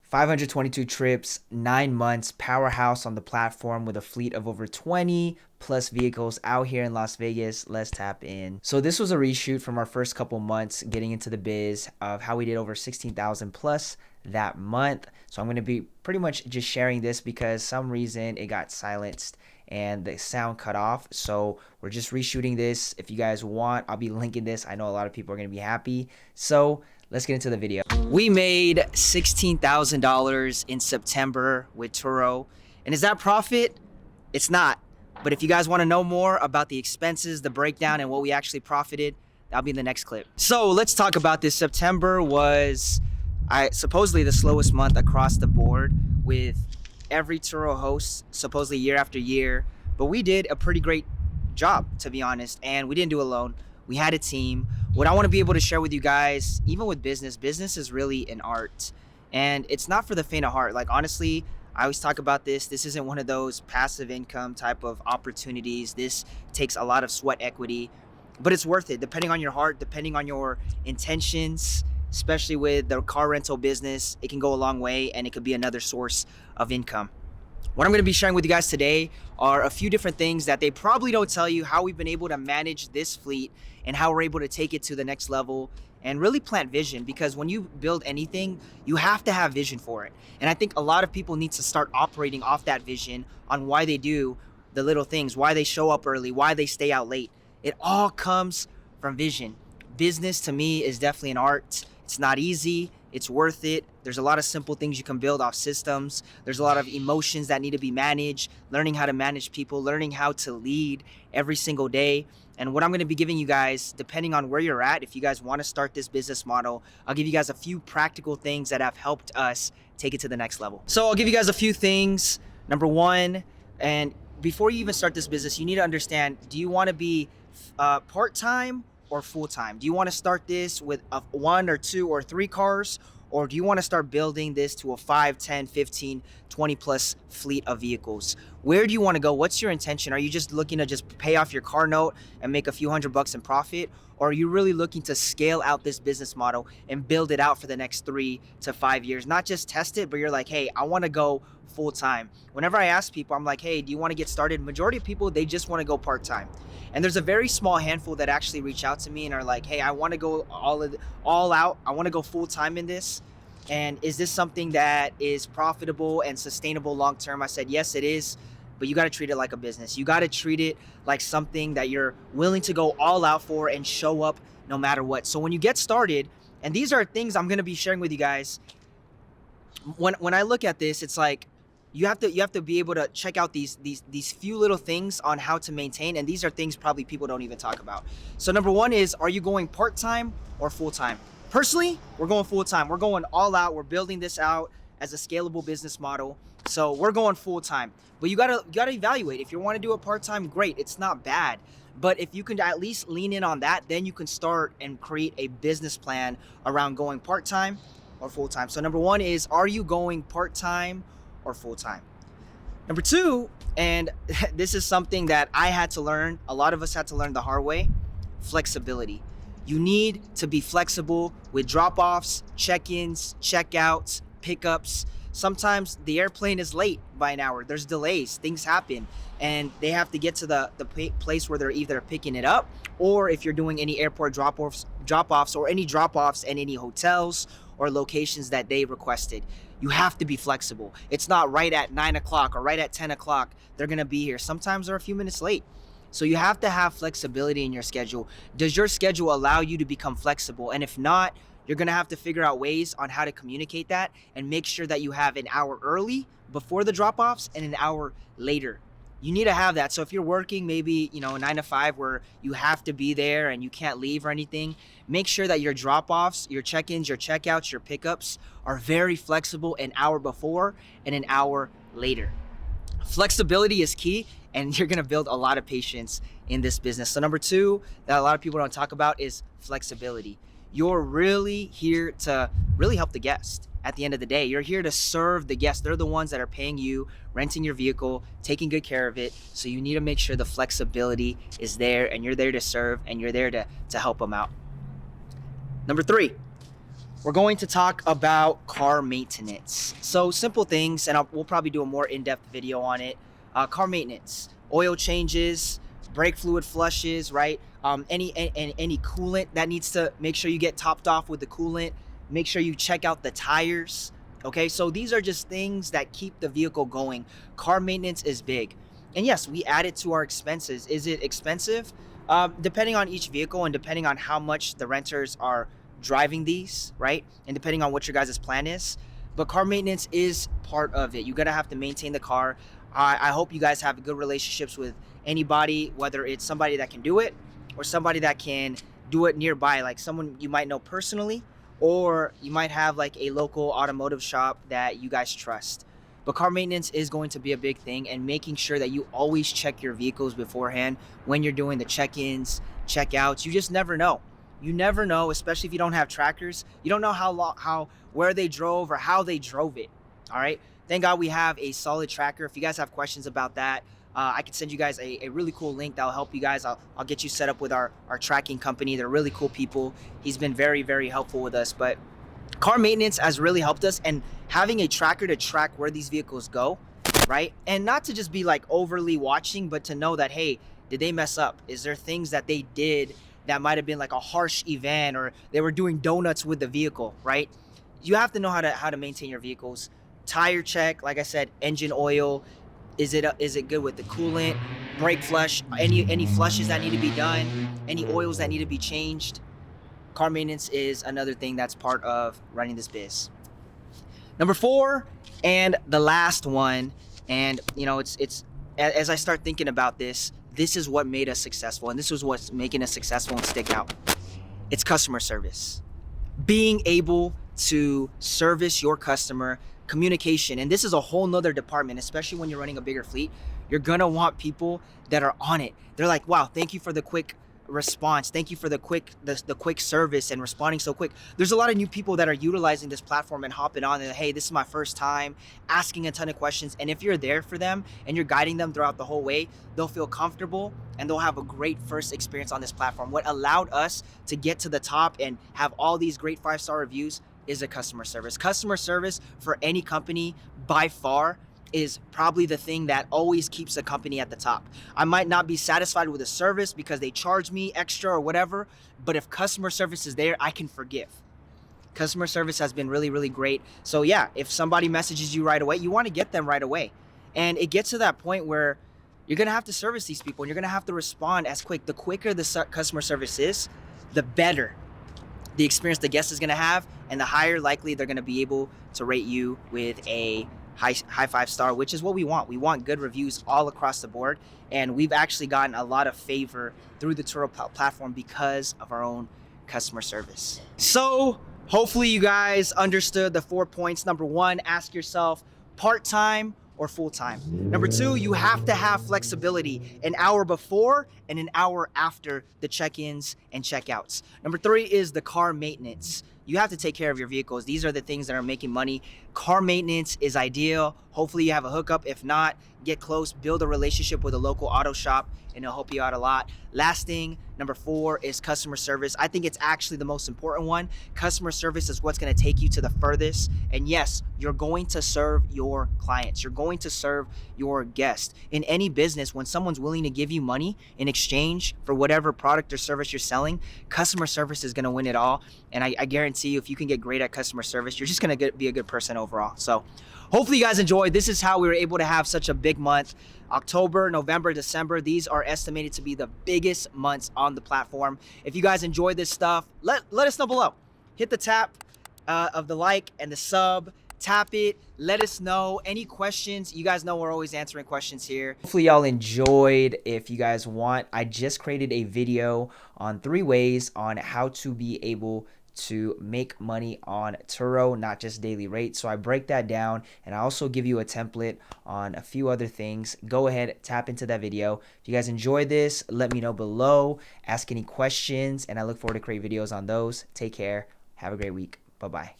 522 trips, 9 months, powerhouse on the platform with a fleet of over 20 plus vehicles out here in Las Vegas. Let's tap in. So this was a reshoot from our first couple months getting into the biz of how we did over 16,000 plus that month. So I'm going to be pretty much just sharing this because some reason it got silenced and the sound cut off. So we're just reshooting this. If you guys want, I'll be linking this. I know a lot of people are going to be happy. So let's get into the video. We made $16,000 in September with Turo. And is that profit? It's not. But if you guys want to know more about the expenses, the breakdown, and what we actually profited, that'll be in the next clip. So let's talk about this. September was supposedly the slowest month across the board with every Turo host supposedly year after year. But we did a pretty great job, to be honest. And we didn't do it alone. We had a team. What I want to be able to share with you guys, even with business is really an art. And it's not for the faint of heart. Like, honestly, I always talk about this. This isn't one of those passive income type of opportunities. This takes a lot of sweat equity, but it's worth it depending on your heart, depending on your intentions, especially with the car rental business. It can go a long way and it could be another source of income. What I'm going to be sharing with you guys today are a few different things that they probably don't tell you, how we've been able to manage this fleet and how we're able to take it to the next level and really plant vision, because when you build anything, you have to have vision for it. And I think a lot of people need to start operating off that vision on why they do the little things, why they show up early, why they stay out late. It all comes from vision. Business to me is definitely an art. It's not easy. It's worth it. There's a lot of simple things you can build off systems. There's a lot of emotions that need to be managed, learning how to manage people, learning how to lead every single day. And what I'm going to be giving you guys, depending on where you're at, if you guys want to start this business model, I'll give you guys a few practical things that have helped us take it to the next level. So I'll give you guys a few things. Number one, and before you even start this business, you need to understand, do you want to be part-time or full-time? Do you want to start this with 1 or 2 or 3 cars? Or do you want to start building this to a 5, 10, 15, 20 plus fleet of vehicles? Where do you want to go? What's your intention? Are you just looking to just pay off your car note and make a few $100 in profit? Or are you really looking to scale out this business model and build it out for the next 3 to 5 years? Not just test it, but you're like, hey, I want to go full time. Whenever I ask people, I'm like, hey, do you want to get started? Majority of people, they just want to go part time. And there's a very small handful that actually reach out to me and are like, hey, I want to go all out. I want to go full time in this. And is this something that is profitable and sustainable long term? I said, yes, it is. But you got to treat it like a business. You got to treat it like something that you're willing to go all out for and show up no matter what. So when you get started, and these are things I'm going to be sharing with you guys. When I look at this, it's like, you have to be able to check out these few little things on how to maintain, and these are things probably people don't even talk about. So number one is, are you going part-time or full-time? Personally, we're going full-time. We're going all out. We're building this out as a scalable business model. So we're going full-time. But you gotta evaluate. If you want to do it part-time, great. It's not bad. But if you can at least lean in on that, then you can start and create a business plan around going part-time or full-time. So number one is, are you going part-time or full-time? Number two, and this is something that I had to learn, a lot of us had to learn the hard way, flexibility. You need to be flexible with drop-offs, check-ins, check-outs, pickups. Sometimes the airplane is late by an hour. There's delays, things happen, and they have to get to the place where they're either picking it up, or if you're doing any airport drop-offs or any drop-offs in any hotels or locations that they requested. You have to be flexible. It's not right at 9 o'clock or right at 10 o'clock they're gonna be here. Sometimes they're a few minutes late. So you have to have flexibility in your schedule. Does your schedule allow you to become flexible? And if not, you're gonna have to figure out ways on how to communicate that and make sure that you have an hour early before the drop-offs and an hour later. You need to have that. So if you're working maybe, 9 to 5 where you have to be there and you can't leave or anything, make sure that your drop-offs, your check-ins, your check-outs, your pickups are very flexible, an hour before and an hour later. Flexibility is key, and you're gonna build a lot of patience in this business. So number two that a lot of people don't talk about is flexibility. You're really here to really help the guest. At the end of the day, you're here to serve the guests. They're the ones that are paying you, renting your vehicle, taking good care of it. So you need to make sure the flexibility is there, and you're there to serve, and you're there to help them out. Number three, we're going to talk about car maintenance. So simple things, and we'll probably do a more in-depth video on it. Car maintenance, oil changes, brake fluid flushes, right? Any coolant that needs to make sure you get topped off with the coolant. Make sure you check out the tires. Okay, so these are just things that keep the vehicle going. Car maintenance is big. And yes, we add it to our expenses. Is it expensive? Depending on each vehicle and depending on how much the renters are driving these, right? And depending on what your guys' plan is. But car maintenance is part of it. You're going to have to maintain the car. I hope you guys have good relationships with anybody, whether it's somebody that can do it or somebody that can do it nearby, like someone you might know personally, or you might have like a local automotive shop that you guys trust. But car maintenance is going to be a big thing, and making sure that you always check your vehicles beforehand when you're doing the check-ins, check-outs. You just never know. You never know, especially if you don't have trackers. You don't know where they drove or how they drove it. All right. Thank God we have a solid tracker. If you guys have questions about that, I can send you guys a really cool link that'll help you guys. I'll get you set up with our tracking company. They're really cool people. He's been very, very helpful with us. But car maintenance has really helped us, and having a tracker to track where these vehicles go, right? And not to just be like overly watching, but to know that, hey, did they mess up? Is there things that they did that might have been like a harsh event, or they were doing donuts with the vehicle, right? You have to know how to maintain your vehicles. Tire check, like I said, engine oil. Is it good with the coolant? Brake flush, any flushes that need to be done, any oils that need to be changed. Car maintenance is another thing that's part of running this biz. Number 4, and the last one, and you know, it's as I start thinking about this is what made us successful, and this was what's making us successful and stick out. It's customer service. Being able to service your customer, communication, and this is a whole nother department, especially when you're running a bigger fleet. You're gonna want people that are on it. They're like, wow, thank you for the quick response. Thank you for the quick service and responding so quick. There's a lot of new people that are utilizing this platform and hopping on and, hey, this is my first time, asking a ton of questions. And if you're there for them and you're guiding them throughout the whole way, they'll feel comfortable and they'll have a great first experience on this platform. What allowed us to get to the top and have all these great 5-star reviews is a customer service. Customer service for any company by far is probably the thing that always keeps a company at the top. I might not be satisfied with a service because they charge me extra or whatever, but if customer service is there, I can forgive. Customer service has been really, really great. So yeah, if somebody messages you right away, you want to get them right away. And it gets to that point where you're going to have to service these people and you're going to have to respond as quick. The quicker the customer service is, the better the experience the guest is going to have, and the higher likely they're going to be able to rate you with a high 5-star, which is what we want. We want good reviews all across the board, and we've actually gotten a lot of favor through the Turo platform because of our own customer service. So hopefully you guys understood the 4 points. Number 1, ask yourself, part-time or full-time. Number 2, you have to have flexibility, an hour before and an hour after the check-ins and check-outs. Number 3 is the car maintenance. You have to take care of your vehicles. These are the things that are making money. Car maintenance is ideal. Hopefully you have a hookup. If not, get close, build a relationship with a local auto shop, and it'll help you out a lot. Last thing, number 4, is customer service. I think it's actually the most important one. Customer service is what's going to take you to the furthest. And yes, you're going to serve your clients. You're going to serve your guests. In any business, when someone's willing to give you money in exchange for whatever product or service you're selling, customer service is going to win it all. And I guarantee you, if you can get great at customer service, you're just going to be a good person overall. So hopefully you guys enjoyed. This is how we were able to have such a big month. October, November, December, these are estimated to be the biggest months on the platform. If you guys enjoy this stuff, let us know below. Hit the tap of the like and the sub. Tap it. Let us know any questions. You guys know we're always answering questions here. Hopefully y'all enjoyed. If you guys want, I just created a video on 3 ways on how to be able to make money on Turo, not just daily rates. So I break that down, and I also give you a template on a few other things. Go ahead, tap into that video. If you guys enjoyed this, let me know below. Ask any questions, and I look forward to create videos on those. Take care. Have a great week. Bye-bye.